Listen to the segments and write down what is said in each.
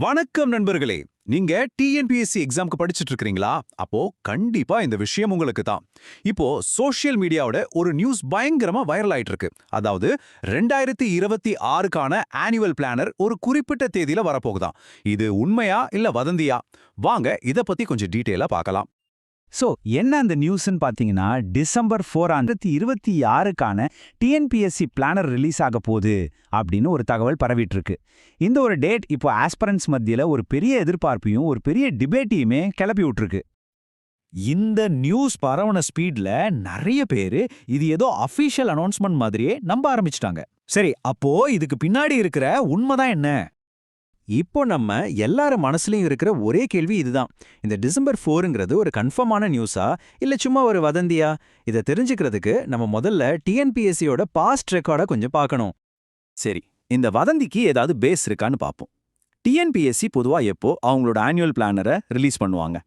வணக்கம் நண்பர்களே. நீங்க டிஎன்பிஎஸ்சி எக்ஸாம்க்கு படிச்சிட்டு இருக்கீங்களா? அப்போ கண்டிப்பா இந்த விஷயம் உங்களுக்கு தான். இப்போ சோஷியல் மீடியாவோட ஒரு நியூஸ் பயங்கரமா வைரல் ஆயிட்டு இருக்கு. அதாவது 2026க்கான ஆனுவல் பிளானர் ஒரு குறிப்பிட்ட தேதியில வரப்போகுதாம். இது உண்மையா இல்ல வதந்தியா? வாங்க இத பத்தி கொஞ்சம் டீடைலா பார்க்கலாம். என்ன அந்த நியூஸ்ன்னு பார்த்தீங்கன்னா, டிசம்பர் 4 2026க்கான டிஎன்பிஎஸ்சி பிளானர் ரிலீஸ் ஆக போகுது அப்படின்னு ஒரு தகவல் பரவிட்டு இருக்கு. இந்த ஒரு டேட் இப்போ ஆஸ்பிரண்ட்ஸ் மத்தியில ஒரு பெரிய எதிர்பார்ப்பையும் ஒரு பெரிய டிபேட்டையுமே கிளப்பி விட்டுருக்கு. இந்த நியூஸ் பரவன ஸ்பீட்ல நிறைய பேரு இது ஏதோ அஃபீஷியல் அனௌன்ஸ்மெண்ட் மாதிரியே நம்ப ஆரம்பிச்சிட்டாங்க. சரி, அப்போ இதுக்கு பின்னாடி இருக்கிற உண்மைதான் என்ன? இப்போ நம்ம எல்லார மனசுலயும் இருக்கிற ஒரே கேள்வி இதுதான். இந்த டிசம்பர் 4ங்கிறது ஒரு கன்ஃபார்மான நியூஸா இல்ல சும்மா ஒரு வதந்தியா? இதை தெரிஞ்சுக்கிறதுக்கு நம்ம முதல்ல டிஎன்பிஎஸ்சியோட பாஸ்ட் ரெக்கார்டை கொஞ்சம் பார்க்கணும். சரி, இந்த வதந்திக்கு ஏதாவது பேஸ் இருக்கான்னு பார்ப்போம். டிஎன்பிஎஸ்சி பொதுவா எப்போ அவங்களோட ஆனுவல் பிளானரை ரிலீஸ் பண்ணுவாங்க?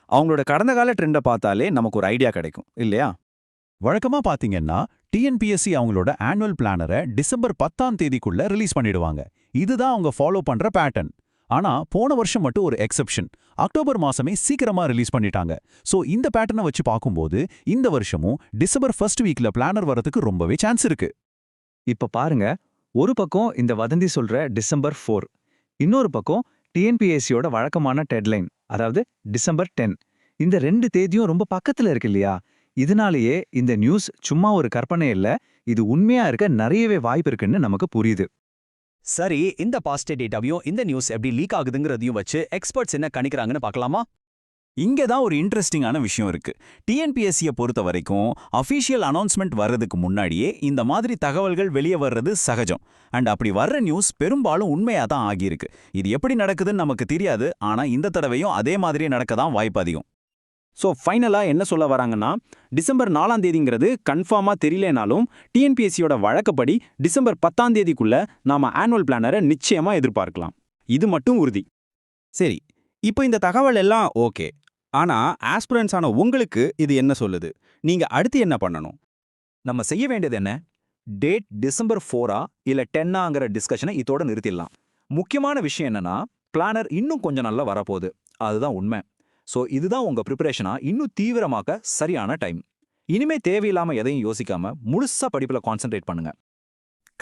அவங்களோட கடந்த கால ட்ரெண்டை பார்த்தாலே நமக்கு ஒரு ஐடியா கிடைக்கும் இல்லையா? வழக்கமா பாத்தீங்கன்னா டிஎன்பிஎஸ்சி அவங்களோட ஆனுவல் பிளானரை டிசம்பர் 10ஆம் தேதிக்குள்ள ரிலீஸ் பண்ணிடுவாங்க. இதுதான் அவங்க ஃபாலோ பண்ற பேட்டர்ன். ஆனா போன வருஷம் மட்டும் ஒரு எக்ஸெப்ஷன். அக்டோபர் மாசமே சீக்கிரமா ரிலீஸ் பண்ணிட்டாங்க. சோ இந்த பேட்டர்னை வச்சு பார்க்கும்போது இந்த வருஷமும் டிசம்பர் ஃபர்ஸ்ட் வீக்ல பிளானர் வரதுக்கு ரொம்பவே சான்ஸ் இருக்கு. இப்ப பாருங்க, ஒரு பக்கம் இந்த வதந்தி சொல்ற டிசம்பர் 4, இன்னொரு பக்கம் டிஎன்பிஎஸ்சியோட வழக்கமான டெட்லைன், அதாவது டிசம்பர் 10. இந்த ரெண்டு தேதியும் ரொம்ப பக்கத்துல இருக்கு இல்லையா? இதனாலேயே இந்த நியூஸ் சும்மா ஒரு கற்பனை இல்ல, இது உண்மையா இருக்க நிறையவே வாய்ப்பு இருக்குன்னு நமக்கு புரியுது. சரி, இந்த பாஸ்ட் டேட்டாவையும் இந்த நியூஸ் எப்படி லீக் ஆகுதுங்கிறதையும் வச்சு எக்ஸ்பர்ட்ஸ் என்ன கணிக்கிறாங்கன்னு பார்க்கலாமா? இங்கே தான் ஒரு இன்ட்ரெஸ்டிங்கான விஷயம் இருக்கு. டிஎன்பிஎஸ்சியை பொறுத்த வரைக்கும் அஃபீஷியல் அனௌன்ஸ்மெண்ட் வர்றதுக்கு முன்னாடியே இந்த மாதிரி தகவல்கள் வெளியே வர்றது சகஜம். அண்ட் அப்படி வர்ற நியூஸ் பெரும்பாலும் உண்மையா தான் ஆகியிருக்கு. இது எப்படி நடக்குதுன்னு நமக்கு தெரியாது, ஆனா இந்த தடவையும் அதே மாதிரியே நடக்க தான் வாய்ப்பு அதிகம். ஃபைனலாக என்ன சொல்ல வராங்கன்னா, டிசம்பர் 4ஆம் தேதிங்கிறது கன்ஃபார்மாக தெரியலனாலும் டிஎன்பிஎஸ்சியோட வழக்கப்படி டிசம்பர் 10ஆம் தேதிக்குள்ள நாம ஆனுவல் பிளானரை நிச்சயமா எதிர்பார்க்கலாம். இது மட்டும் உறுதி. சரி, இப்போ இந்த தகவல் எல்லாம் ஓகே. ஆனா ஆஸ்பிரன்ஸ் ஆன உங்களுக்கு இது என்ன சொல்லுது? நீங்க அடுத்து என்ன பண்ணணும்? நம்ம செய்ய வேண்டியது என்ன? டேட் டிசம்பர் 4ஆ இல்ல 10ஆங்கிற டிஸ்கஷனை இதோட நிறுத்திடலாம். முக்கியமான விஷயம் என்னன்னா, பிளானர் இன்னும் கொஞ்சம் நல்லா வரப்போகுது. அதுதான் உண்மை. இதுதான் உங்க ப்ரிப்பரேஷனா இன்னும் தீவிரமாக்க சரியான டைம். இனிமே தேவையில்லாம எதையும் யோசிக்காம முழுசா படிப்புல கான்சென்ட்ரேட் பண்ணுங்க.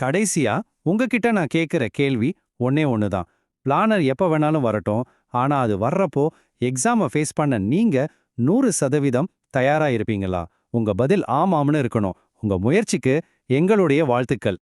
கடைசியா உங்ககிட்ட நான் கேட்குற கேள்வி ஒன்னே ஒன்று தான். பிளானர் எப்போ வேணாலும் வரட்டும், ஆனா அது வர்றப்போ எக்ஸாமை ஃபேஸ் பண்ண நீங்க 100% தயாரா இருப்பீங்களா? உங்க பதில் ஆமாம்னு இருக்கணும். உங்க முயற்சிக்கு எங்களுடைய வாழ்த்துக்கள்.